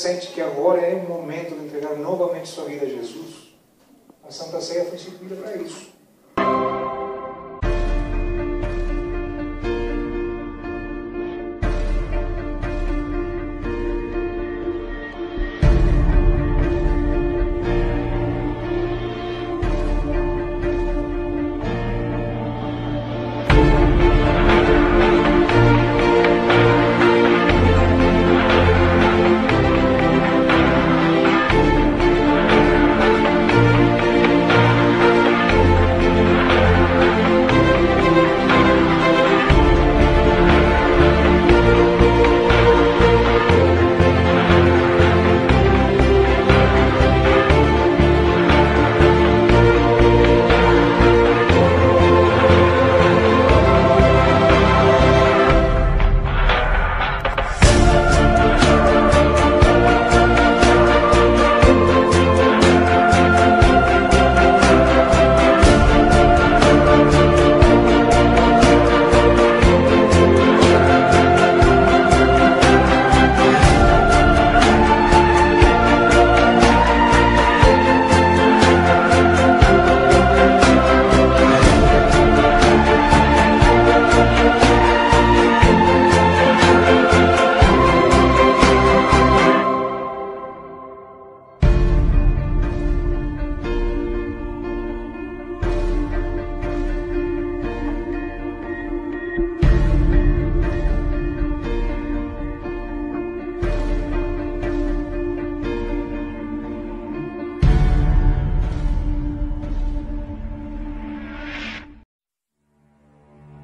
sente que agora é o momento de entregar novamente sua vida a Jesus, a Santa Ceia foi instituída para isso.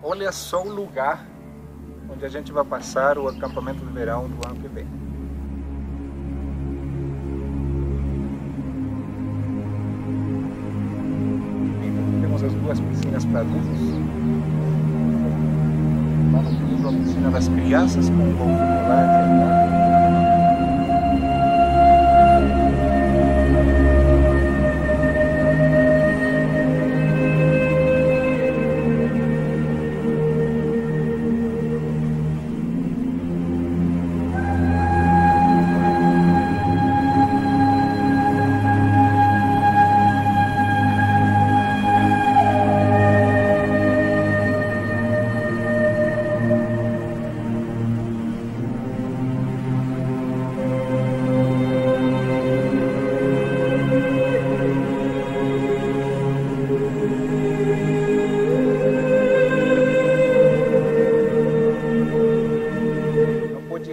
Olha só o lugar onde a gente vai passar o acampamento de verão do ano que vem. Temos as duas piscinas para adultos. Lá no fundo a piscina das crianças com um golfinho lá.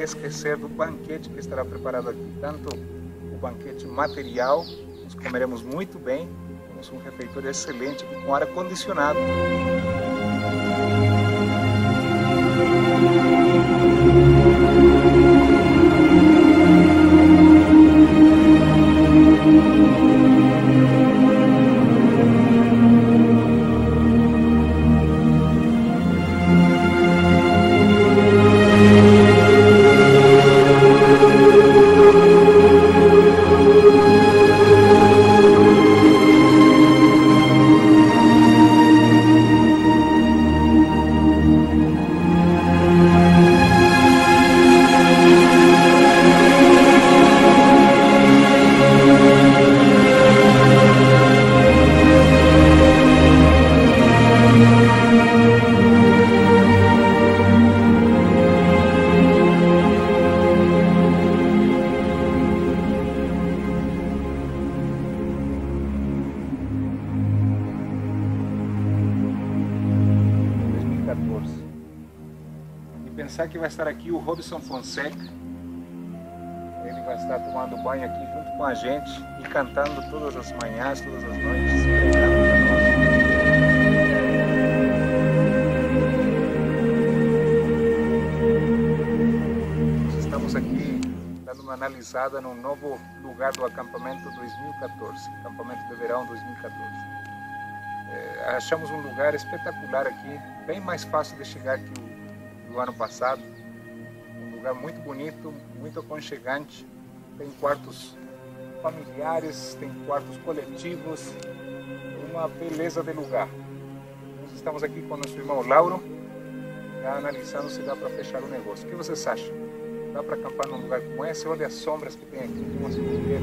Esquecer do banquete que estará preparado aqui, tanto o banquete material, nós comeremos muito bem, temos um refeitório excelente aqui com ar condicionado. E pensar que vai estar aqui o Robson Fonseca, ele vai estar tomando banho aqui junto com a gente e cantando todas as manhãs, todas as noites. Nós estamos aqui dando uma analisada no novo lugar do acampamento 2014, acampamento de verão 2014. Achamos um lugar espetacular aqui, bem mais fácil de chegar que o ano passado. Um lugar muito bonito, muito aconchegante. Tem quartos familiares, tem quartos coletivos, uma beleza de lugar. Nós estamos aqui com nosso irmão Lauro, já analisando se dá para fechar o negócio. O que vocês acham? dá para acampar num lugar como esse. Olha as sombras que tem aqui, tem umas fogueiras